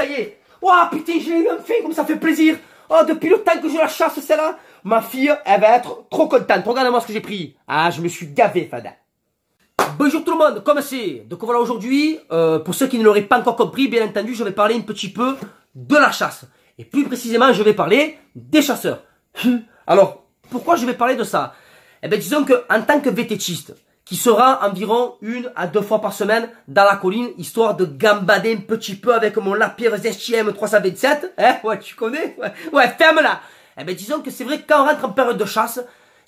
y est. Oh putain, j'ai eu enfin, comme ça fait plaisir. Oh, depuis le temps que je la chasse, celle-là, ma fille, elle va être trop contente. Regardez-moi ce que j'ai pris. Ah, je me suis gavé, Fada. Bonjour tout le monde, comment c'est? Donc voilà, aujourd'hui, pour ceux qui ne l'auraient pas encore compris, bien entendu, je vais parler un petit peu de la chasse. Et plus précisément, je vais parler des chasseurs. Alors, pourquoi je vais parler de ça? Eh bien, disons que en tant que vététiste, qui sera environ 1 à 2 fois par semaine dans la colline, histoire de gambader un petit peu avec mon Lapierre ZCM 327. Hein? Ouais, tu connais? Ouais, ferme-la. Eh bien, disons que c'est vrai que quand on rentre en période de chasse,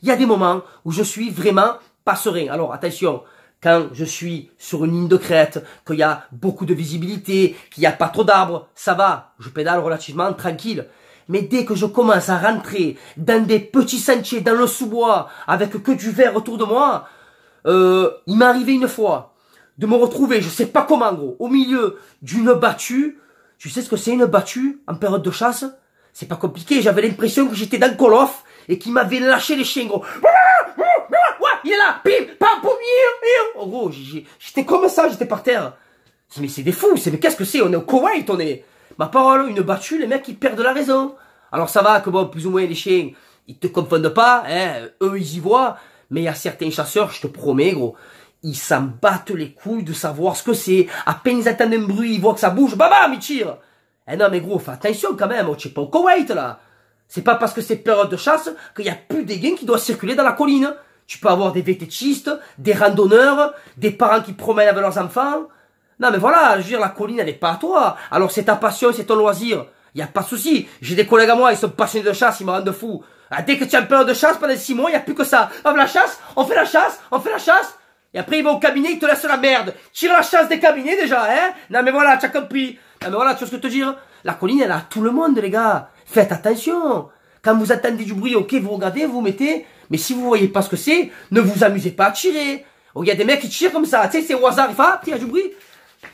il y a des moments où je suis vraiment pas serein. Alors, attention, quand je suis sur une ligne de crête, qu'il y a beaucoup de visibilité, qu'il n'y a pas trop d'arbres, ça va, je pédale relativement tranquille. Mais dès que je commence à rentrer dans des petits sentiers, dans le sous-bois, avec que du vert autour de moi, il m'est arrivé une fois de me retrouver, je sais pas comment gros, au milieu d'une battue. Tu sais ce que c'est une battue en période de chasse? C'est pas compliqué, j'avais l'impression que j'étais dans Call of et qu'il m'avait lâché les chiens gros. Il est là, pim, pam, poum, oh gros, j'étais comme ça, j'étais par terre. Mais c'est des fous, mais qu'est-ce que c'est? On est au Koweït, on est. Ma parole, une battue, les mecs ils perdent la raison. Alors ça va que bon, plus ou moins les chiens, ils te confondent pas, hein, eux ils y voient. Mais il y a certains chasseurs, je te promets gros, ils s'en battent les couilles de savoir ce que c'est. À peine ils entendent un bruit, ils voient que ça bouge, bam, ils tirent. Eh non mais gros, fais attention quand même, tu es pas au Koweït là. C'est pas parce que c'est période de chasse qu'il y a plus des gains qui doivent circuler dans la colline. Tu peux avoir des vététistes, des randonneurs, des parents qui promènent avec leurs enfants. Non mais voilà, je veux dire, la colline elle est pas à toi. Alors c'est ta passion, c'est ton loisir. Y a pas de souci. J'ai des collègues à moi, ils sont passionnés de chasse, ils me rendent fou. Ah, dès que tu as une période de chasse, pendant 6 mois, il n'y a plus que ça. On fait la chasse, on fait la chasse, on fait la chasse. Et après, ils vont au cabinet, ils te laissent la merde. Tire la chasse des cabinets déjà, hein. Non mais voilà, tu as compris. Non mais voilà, tu vois ce que je te dire? La colline, elle a tout le monde, les gars. Faites attention. Quand vous entendez du bruit, ok, vous regardez, vous mettez. Mais si vous voyez pas ce que c'est, ne vous amusez pas à tirer. Oh, il y a des mecs qui tirent comme ça. Tu sais, c'est au hasard. Il fait, ah, il y a du bruit.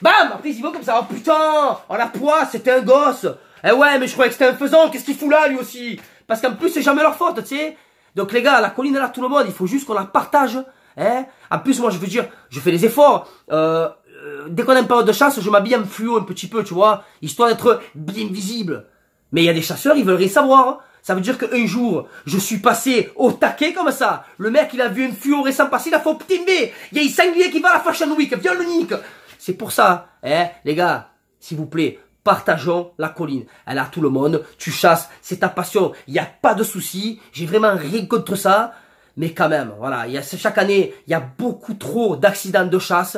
Bam! Après, ils y vont comme ça. Oh putain! Oh la poisse, c'était un gosse. Eh ouais, mais je croyais que c'était un faisan. Qu'est-ce qu'il fout là, lui aussi? Parce qu'en plus, c'est jamais leur faute, tu sais. Donc les gars, la colline, elle a tout le monde. Il faut juste qu'on la partage. Hein? En plus, moi, je veux dire, je fais des efforts. Dès qu'on a une période de chasse, je m'habille en fluo un petit peu, tu vois. Histoire d'être bien visible. Mais il y a des chasseurs, ils veulent rien savoir. Ça veut dire qu'un jour, je suis passé au taquet comme ça. Le mec, il a vu une fluorescent passer, il a fait oh, putain, mais il y a un sanglier qui va à la Fashion Week. Viens le nique. C'est pour ça, hein, les gars, s'il vous plaît, partageons la colline. Elle a tout le monde. Tu chasses, c'est ta passion. Il n'y a pas de souci. J'ai vraiment rien contre ça. Mais quand même, voilà, chaque année, il y a beaucoup trop d'accidents de chasse.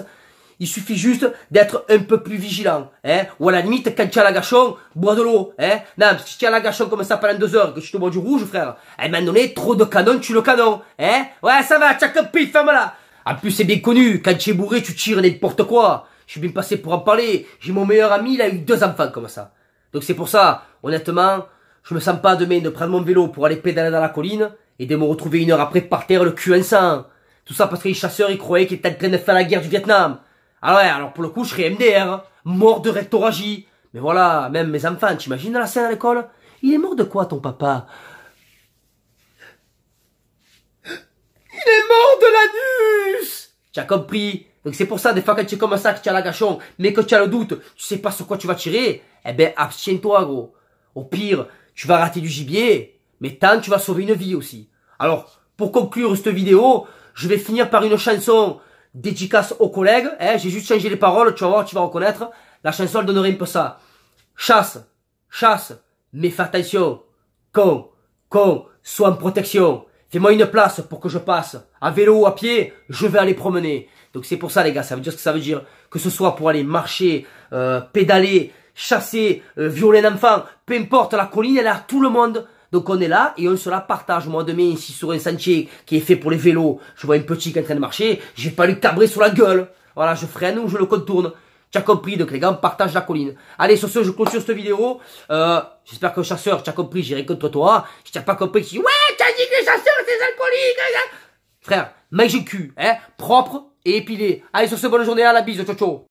Il suffit juste d'être un peu plus vigilant, hein. Ou à la limite, quand tu as l'agachon, bois de l'eau, hein. Non, si tu as l'agachon comme ça pendant 2 heures, que tu te bois du rouge, frère, à un moment donné, trop de canon, tu le canon, hein. Ouais, ça va, tu as compris, ferme-la. En plus, c'est bien connu, quand tu es bourré, tu tires n'importe quoi. Je suis bien passé pour en parler. J'ai mon meilleur ami, il a eu 2 enfants comme ça. Donc c'est pour ça, honnêtement, je me sens pas demain de prendre mon vélo pour aller pédaler dans la colline et de me retrouver 1 heure après par terre le cul en sang. Tout ça parce que les chasseurs, ils croyaient qu'ils étaient en train de faire la guerre du Vietnam. Ah ouais, alors pour le coup, je serais MDR, mort de rectoragie. Mais voilà, même mes enfants, t'imagines la scène à l'école? Il est mort de quoi, ton papa? Il est mort de l'anus! Tu as compris? Donc c'est pour ça, des fois, quand tu es comme ça, que tu as l'agachon, mais que tu as le doute, tu sais pas sur quoi tu vas tirer, eh ben, abstiens-toi, gros. Au pire, tu vas rater du gibier, mais tant tu vas sauver une vie aussi. Alors, pour conclure cette vidéo, je vais finir par une chanson dédicace aux collègues, hein, j'ai juste changé les paroles, tu vas voir, tu vas reconnaître. La chanson, elle donnerait un peu ça. Chasse, chasse, mais fais attention. Con, sois en protection. Fais-moi une place pour que je passe. À vélo ou à pied, je vais aller promener. Donc c'est pour ça les gars, ça veut dire ce que ça veut dire. Que ce soit pour aller marcher, pédaler, chasser, violer un enfant, peu importe, la colline, elle est à tout le monde. Donc on est là et on se la partage. Moi demain, ici sur un sentier qui est fait pour les vélos, je vois un petit qui est en train de marcher, je vais pas lui cabrer sur la gueule. Voilà, je freine ou je le contourne. Tu as compris, donc les gars, on partage la colline. Allez, sur ce, je clôture cette vidéo. J'espère que chasseur, tu as compris, j'ai rien contre toi. Si tu n'as pas compris, tu dis, ouais, tu as dit que les chasseurs, c'est alcooliques. Frère, mange le cul, hein, propre et épilé. Allez, sur ce, bonne journée, à la bise, ciao, ciao.